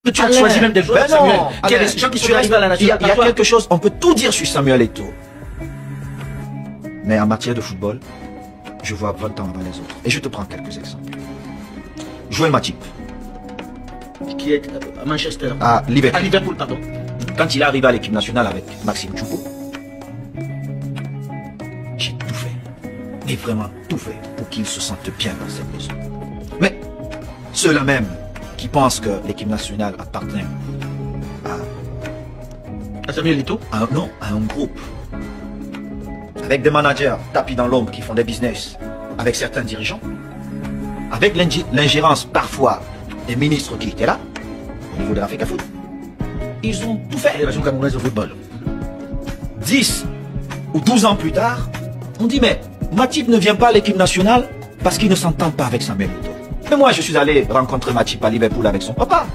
Que tu as choisi même des joueurs, Samuel. Il y a des gens qui sont arrivés à la nationale. Il y a quelque chose, on peut tout dire sur Samuel Eto'o. Mais en matière de football, je vois 20 ans avant les autres. Et je te prends quelques exemples. Joël Matip. Qui est à Manchester. À Liverpool. À Liverpool, pardon. Quand il est arrivé à l'équipe nationale avec Maxime Choupo, j'ai tout fait. Mais vraiment tout fait pour qu'il se sente bien dans cette maison. Mais ceux-là même qui pensent que l'équipe nationale appartient à Samuel Eto'o? Non, à un groupe. Avec des managers tapis dans l'ombre qui font des business avec certains dirigeants, avec l'ingérence parfois des ministres qui étaient là, au niveau de l'Afrique Foot. Ils ont tout fait. Fédération camerounaise de football. 10 ou 12 ans plus tard, on dit mais Matip ne vient pas à l'équipe nationale parce qu'il ne s'entend pas avec Samuel Eto'o. Mais moi je suis allé rencontrer Matip à Liverpool avec son papa,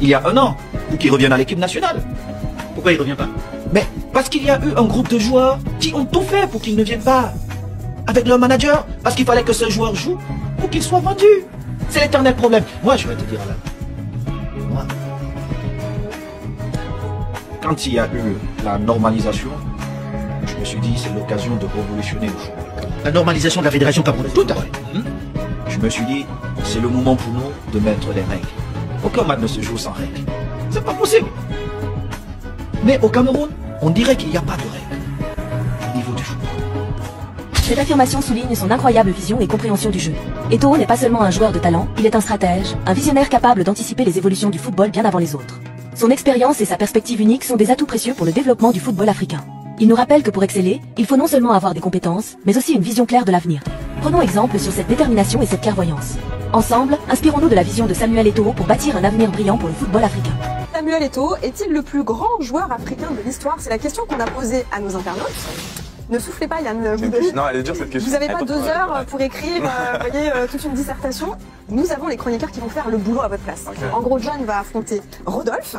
il y a 1 an, pour qu'il revienne à l'équipe nationale. Pourquoi il ne revient pas? Mais parce qu'il y a eu un groupe de joueurs qui ont tout fait pour qu'il ne vienne pas. Avec leur manager, parce qu'il fallait que ce joueur joue pour qu'il soit vendu. C'est l'éternel problème. Moi, je vais te dire là. Moi, quand il y a eu la normalisation, je me suis dit c'est l'occasion de révolutionner le football. La normalisation de la fédération camerounaise. Tout à fait. Je me suis dit c'est le moment pour nous de mettre les règles. Aucun match ne se joue sans règles. C'est pas possible. Mais au Cameroun, on dirait qu'il n'y a pas de règles au niveau du football. Cette affirmation souligne son incroyable vision et compréhension du jeu. Eto'o n'est pas seulement un joueur de talent, il est un stratège, un visionnaire capable d'anticiper les évolutions du football bien avant les autres. Son expérience et sa perspective unique sont des atouts précieux pour le développement du football africain. Il nous rappelle que pour exceller, il faut non seulement avoir des compétences, mais aussi une vision claire de l'avenir. Prenons exemple sur cette détermination et cette clairvoyance. Ensemble, inspirons-nous de la vision de Samuel Eto'o pour bâtir un avenir brillant pour le football africain. Samuel Eto'o est-il le plus grand joueur africain de l'histoire? C'est la question qu'on a posée à nos internautes. Ne soufflez pas, Yann. Non, elle est dure cette question. Vous n'avez pas 2 heures pour écrire toute une dissertation. Nous avons les chroniqueurs qui vont faire le boulot à votre place. Okay. En gros, John va affronter Rodolphe.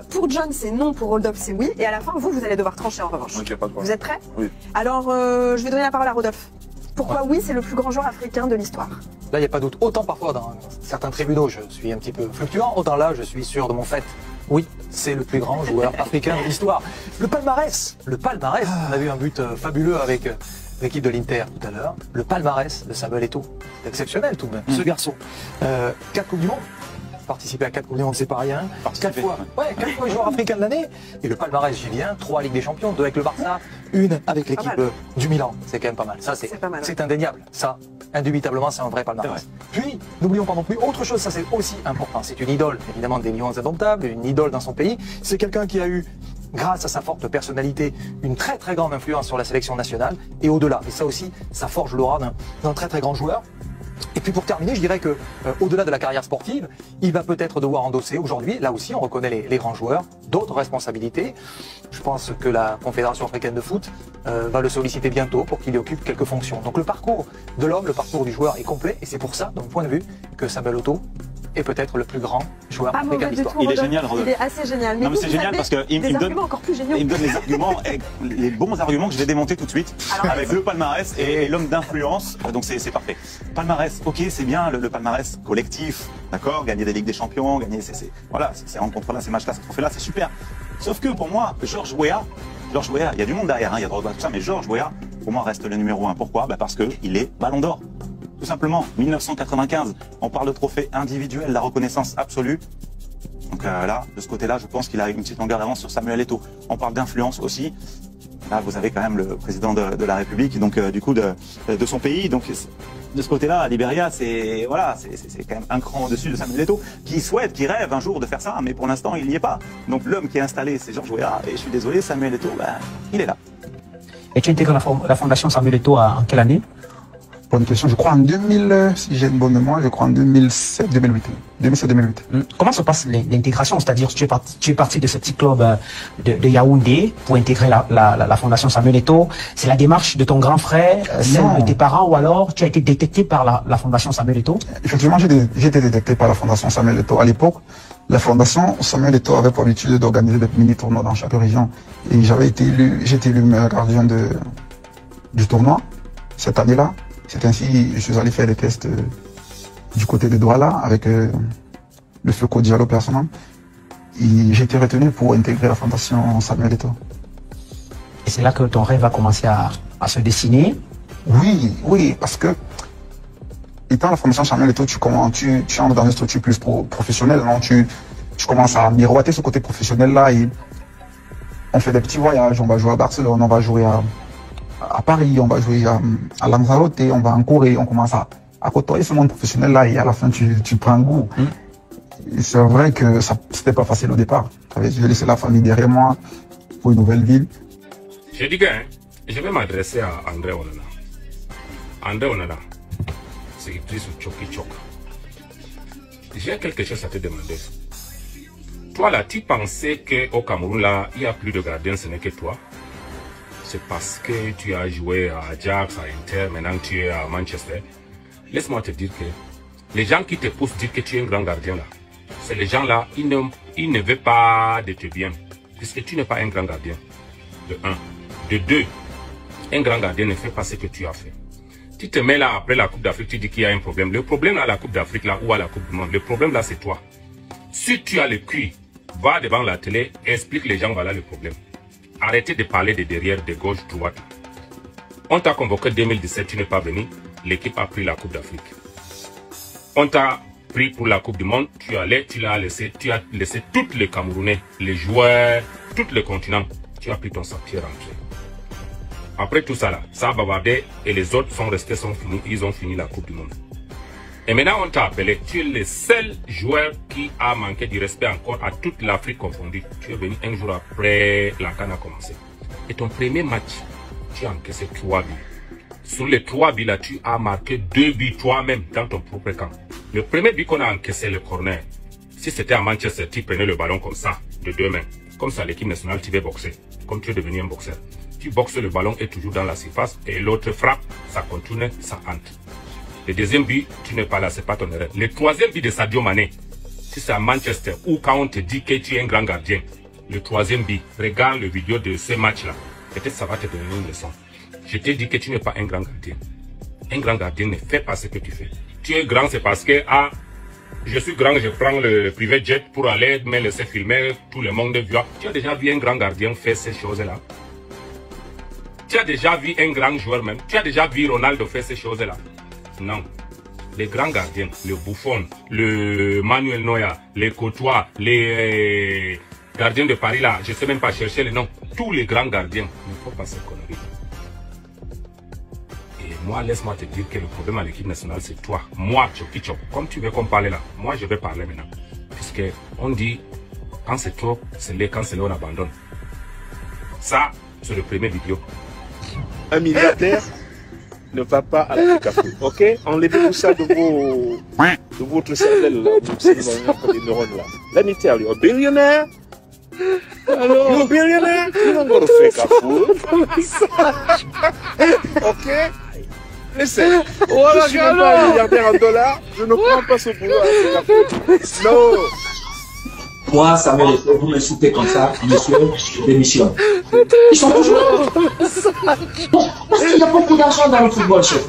Pour John, c'est non. Pour Rodolphe, c'est oui. Et à la fin, vous allez devoir trancher en revanche. Okay, pas de problème. Vous êtes prêts? Oui. Alors, je vais donner la parole à Rodolphe. Pourquoi oui, c'est le plus grand joueur africain de l'histoire? Là, il n'y a pas doute. Autant parfois dans certains tribunaux, je suis un petit peu fluctuant. Autant là, je suis sûr de mon fait. Oui, c'est le plus grand joueur africain de l'histoire. Le palmarès, on a vu un but fabuleux avec l'équipe de l'Inter tout à l'heure. Le palmarès de Samuel Eto'o, c'est exceptionnel tout de même. Ce garçon, 4 Coupes du Monde, participer à 4 Coupes du Monde, c'est pas rien. 4 fois joueur africain de l'année. Et le palmarès, j'y viens, 3 Ligues des Champions, 2 avec le Barça, 1 avec l'équipe du Milan. C'est quand même pas mal. Ça, c'est indéniable. Ça, indubitablement, c'est un vrai palmarès. Puis, n'oublions pas non plus, autre chose, ça c'est aussi important. C'est une idole, évidemment, des Lions indomptables, une idole dans son pays. C'est quelqu'un qui a eu, grâce à sa forte personnalité, une très très grande influence sur la sélection nationale et au-delà. Et ça aussi, ça forge l'aura d'un très très grand joueur. Et puis pour terminer, je dirais que au-delà de la carrière sportive, il va peut-être devoir endosser aujourd'hui, là aussi on reconnaît les grands joueurs, d'autres responsabilités. Je pense que la Confédération africaine de foot va le solliciter bientôt pour qu'il y occupe quelques fonctions. Donc le parcours de l'homme, le parcours du joueur est complet et c'est pour ça, de mon point de vue, que Samuel Eto'o est peut-être le plus grand joueur africain de l'histoire. Il est génial, Rodolphe. Il est assez génial. Mais non, mais c'est génial parce qu'il me donne encore plus géniaux. Il me donne les arguments, les bons arguments que je vais démonter tout de suite. Alors, avec le palmarès et l'homme d'influence. Donc c'est parfait. Palmarès, ok, c'est bien le palmarès collectif, d'accord. Gagner des Ligues des Champions, gagner ces rencontres-là, ces matchs-là, ces trophées-là, c'est super. Sauf que pour moi, Georges Weah, il y a du monde derrière, il y a Drogba, tout ça, mais Georges Weah, pour moi, reste le numéro 1. Pourquoi? Parce qu'il est Ballon d'Or. Tout simplement, 1995, on parle de trophée individuel, la reconnaissance absolue. Donc là, de ce côté-là, je pense qu'il a une petite longueur d'avance sur Samuel Eto'o. On parle d'influence aussi. Là, vous avez quand même le président de la République, donc du coup de son pays. Donc de ce côté-là, Libéria, c'est quand même un cran au-dessus de Samuel Eto'o, qui souhaite, qui rêve un jour de faire ça, mais pour l'instant, il n'y est pas. Donc l'homme qui est installé, c'est Georges Weah, et je suis désolé, Samuel Eto'o, il est là. Et tu intègres la fondation Samuel Eto'o en quelle année? Bonne question. Je crois en 2000, si j'ai une bonne mémoire, je crois en 2007-2008. 2007-2008. Comment se passe l'intégration? C'est-à-dire, tu es parti de ce petit club de Yaoundé pour intégrer la fondation Samuel Eto'o. C'est la démarche de ton grand frère, celle de tes parents, ou alors tu as été détecté par la fondation Samuel Eto'o? Effectivement, j'ai été détecté par la fondation Samuel Eto'o. À l'époque, la fondation Samuel Eto'o avait pour habitude d'organiser des mini-tournois dans chaque région. Et j'ai été élu meilleur gardien du tournoi cette année-là. C'est ainsi que je suis allé faire des tests du côté de Douala avec le feu Diallo personnellement. J'ai été retenu pour intégrer la fondation Samuel Eto'o. Et c'est là que ton rêve a commencé à se dessiner? Oui, parce que étant la fondation Samuel Eto'o, tu entres dans une structure plus professionnelle, non? Tu commences à miroiter ce côté professionnel-là et on fait des petits voyages, on va jouer à Barcelone, on va jouer à Paris, on va jouer à Lanzarote, on va en Corée, on commence à côtoyer ce monde professionnel-là et à la fin tu prends goût. C'est vrai que c'était pas facile au départ. J'ai laissé la famille derrière moi pour une nouvelle ville. Je dis que je vais m'adresser à André Onana. André Onana, c'est sur Choki Chok. J'ai quelque chose à te demander. Toi là, tu pensais qu'au Cameroun là, il n'y a plus de gardiens, ce n'est que toi. C'est parce que tu as joué à Ajax, à Inter, maintenant tu es à Manchester. Laisse-moi te dire que les gens qui te poussent dire que tu es un grand gardien là, c'est les gens là, ils ne veulent pas de te bien, puisque tu n'es pas un grand gardien. De un. De deux, un grand gardien ne fait pas ce que tu as fait. Tu te mets là après la Coupe d'Afrique, tu dis qu'il y a un problème. Le problème à la Coupe d'Afrique là ou à la Coupe du Monde, le problème là c'est toi. Si tu as le cul, va devant la télé, explique les gens voilà le problème. Arrêtez de parler de derrière, de gauche, droite. On t'a convoqué 2017, tu n'es pas venu. L'équipe a pris la Coupe d'Afrique. On t'a pris pour la Coupe du Monde, tu as laissé tous les Camerounais, les joueurs, tous les continents. Tu as pris ton sac, tu es rentré. Après tout ça là, ça a bavardé et les autres sont restés, ils ont fini la Coupe du Monde. Et maintenant on t'a appelé, tu es le seul joueur qui a manqué du respect encore à toute l'Afrique confondue. Tu es venu un jour après la CAN a commencé. Et ton premier match, tu as encaissé 3 buts. Sur les 3 buts là, tu as marqué 2 buts toi-même dans ton propre camp. Le premier but qu'on a encaissé, le corner, si c'était à Manchester, tu prenais le ballon comme ça, de 2 mains. Comme ça, l'équipe nationale, tu vas boxer. Comme tu es devenu un boxeur. Tu boxes, le ballon est toujours dans la surface et l'autre frappe, ça continue, ça entre. Le deuxième but, tu n'es pas là, c'est pas ton erreur. Le troisième but de Sadio Mané, si c'est à Manchester ou quand on te dit que tu es un grand gardien, le troisième but, regarde le vidéo de ce match-là. Peut-être ça va te donner une leçon. Je t'ai dit que tu n'es pas un grand gardien. Un grand gardien ne fait pas ce que tu fais. Tu es grand, c'est parce que, je suis grand, je prends le privé jet pour aller me laisser filmer, tout le monde voit. Tu as déjà vu un grand gardien faire ces choses-là? Tu as déjà vu un grand joueur même? Tu as déjà vu Ronaldo faire ces choses-là? Non. Les grands gardiens, le Buffon, le Manuel Neuer, les Courtois, les gardiens de Paris là, je ne sais même pas chercher les noms. Tous les grands gardiens ne font pas ces conneries. Et moi, laisse-moi te dire que le problème à l'équipe nationale, c'est toi. Moi, Choki Chok, comme tu veux qu'on parle là, moi je vais parler maintenant. Puisque on dit, quand c'est trop, c'est là, quand c'est là, on abandonne. Ça, c'est le premier vidéo. Un milliardaire ne va pas à l'Afrique, ok? Enlevez tout ça de votre cervelle, là, des neurones là. Let me tell you, a billionaire, you're a billionaire, you don't go to fake Afrique. Ok? Listen, je suis même pas un milliardaire en dollars, je ne prends pas ce boulot à Afrique. Non! Moi, Samuel Eto'o, vous m'insultez comme ça, monsieur, je démissionne. Ils sont toujours là. Bon, parce qu'il y a beaucoup d'argent dans le football, chef.